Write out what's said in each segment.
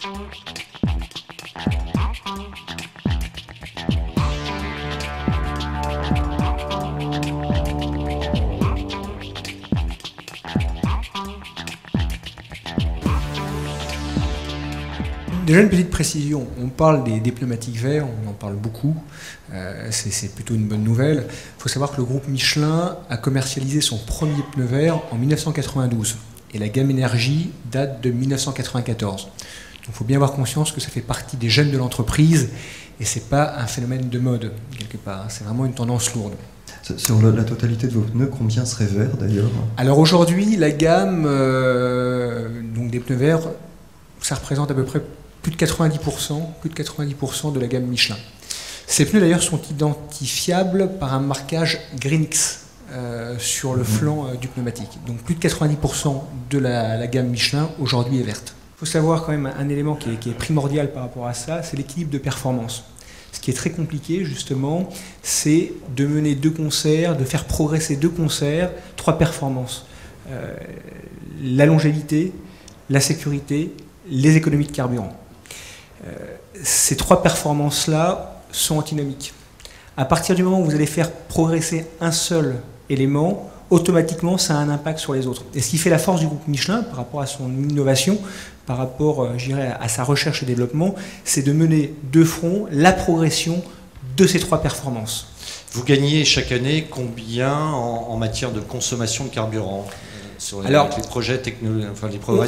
Déjà une petite précision, on parle des pneumatiques verts, on en parle beaucoup, c'est plutôt une bonne nouvelle. Il faut savoir que le groupe Michelin a commercialisé son premier pneu vert en 1992 et la gamme Énergie date de 1994. Donc il faut bien avoir conscience que ça fait partie des gènes de l'entreprise et ce n'est pas un phénomène de mode quelque part, c'est vraiment une tendance lourde. Sur la totalité de vos pneus, combien seraient verts d'ailleurs? Alors aujourd'hui, la gamme donc des pneus verts, ça représente à peu près plus de 90% de la gamme Michelin. Ces pneus d'ailleurs sont identifiables par un marquage Greenix sur le flanc du pneumatique. Donc plus de 90% de la gamme Michelin aujourd'hui est verte. Il faut savoir quand même un élément qui est primordial par rapport à ça, c'est l'équilibre de performance. Ce qui est très compliqué justement, c'est de mener deux concerts, de faire progresser deux concerts, trois performances. La longévité, la sécurité, les économies de carburant. Ces trois performances-là sont antinomiques. À partir du moment où vous allez faire progresser un seul élément, automatiquement ça a un impact sur les autres. Et ce qui fait la force du groupe Michelin par rapport à son innovation, par rapport je dirais, à sa recherche et développement, c'est de mener de front la progression de ces trois performances. Vous gagnez chaque année combien en matière de consommation de carburant sur les progrès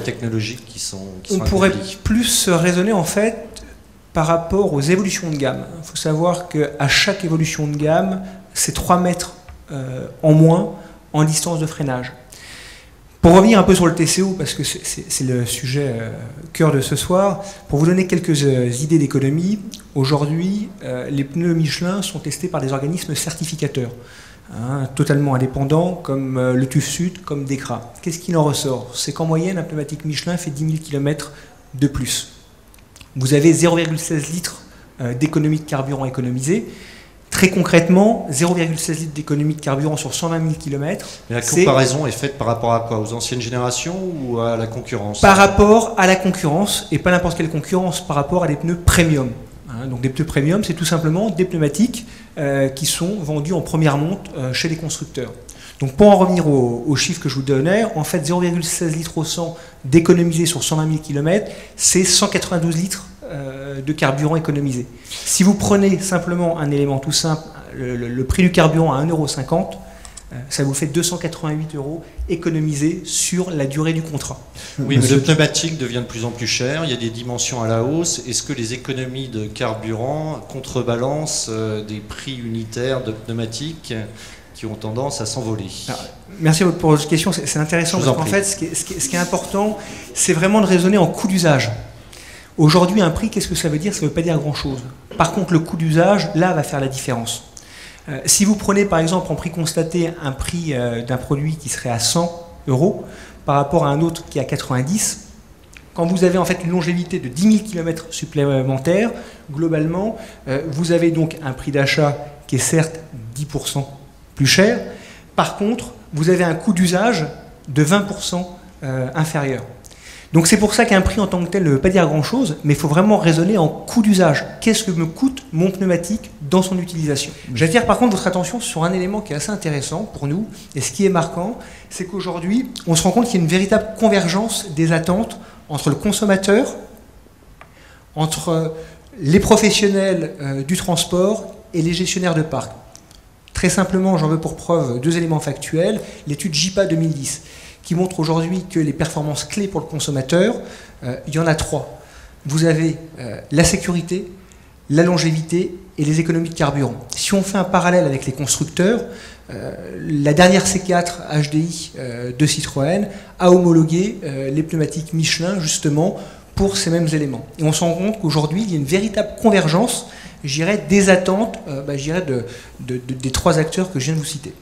technologiques qui sont on pourrait plus raisonner en fait par rapport aux évolutions de gamme. Il faut savoir qu'à chaque évolution de gamme, c'est 3 mètres en moins en distance de freinage. Pour revenir un peu sur le TCO, parce que c'est le sujet cœur de ce soir, pour vous donner quelques idées d'économie, aujourd'hui, les pneus Michelin sont testés par des organismes certificateurs. Totalement indépendants comme le TÜV Sud, comme DEKRA. Qu'est-ce qu'il en ressort? C'est qu'en moyenne, un pneumatique Michelin fait 10 000 km de plus. Vous avez 0,16 litres d'économie de carburant économisée. Très concrètement, 0,16 litres d'économie de carburant sur 120 000 km. Mais la comparaison est faite par rapport à quoi? Aux anciennes générations ou à la concurrence? Par rapport à la concurrence, et pas n'importe quelle concurrence, par rapport à des pneus premium. Donc des pneus premium, c'est tout simplement des pneumatiques qui sont vendus en première monte chez les constructeurs. Donc pour en revenir aux chiffres que je vous donnais, en fait 0,16 litres au 100 d'économisé sur 120 000 km, c'est 192 litres de carburant économisé. Si vous prenez simplement un élément tout simple, le prix du carburant à 1,50 €, ça vous fait 288 € économisés sur la durée du contrat. Oui, mais le pneumatique devient de plus en plus cher, il y a des dimensions à la hausse. Est-ce que les économies de carburant contrebalancent des prix unitaires de pneumatiques qui ont tendance à s'envoler? Merci pour votre question, c'est intéressant parce qu'en fait, ce qui est important, c'est vraiment de raisonner en coût d'usage. Aujourd'hui, un prix, qu'est-ce que ça veut dire? Ça ne veut pas dire grand-chose. Par contre, le coût d'usage, là, va faire la différence. Si vous prenez par exemple en prix constaté un prix d'un produit qui serait à 100 € par rapport à un autre qui est à 90, quand vous avez en fait une longévité de 10 000 km supplémentaires, globalement, vous avez donc un prix d'achat qui est certes 10% plus cher. Par contre, vous avez un coût d'usage de 20% inférieur. Donc c'est pour ça qu'un prix en tant que tel ne veut pas dire grand-chose, mais il faut vraiment raisonner en coût d'usage. Qu'est-ce que me coûte mon pneumatique dans son utilisation? J'attire par contre votre attention sur un élément qui est assez intéressant pour nous, et ce qui est marquant, c'est qu'aujourd'hui, on se rend compte qu'il y a une véritable convergence des attentes entre le consommateur, entre les professionnels du transport et les gestionnaires de parc. Très simplement, j'en veux pour preuve 2 éléments factuels. L'étude JIPA 2010, qui montre aujourd'hui que les performances clés pour le consommateur, il y en a 3. Vous avez la sécurité, la longévité et les économies de carburant. Si on fait un parallèle avec les constructeurs, la dernière C4 HDI de Citroën a homologué les pneumatiques Michelin justement pour ces mêmes éléments. Et on se rend compte qu'aujourd'hui, il y a une véritable convergence, je dirais, des attentes des 3 acteurs que je viens de vous citer.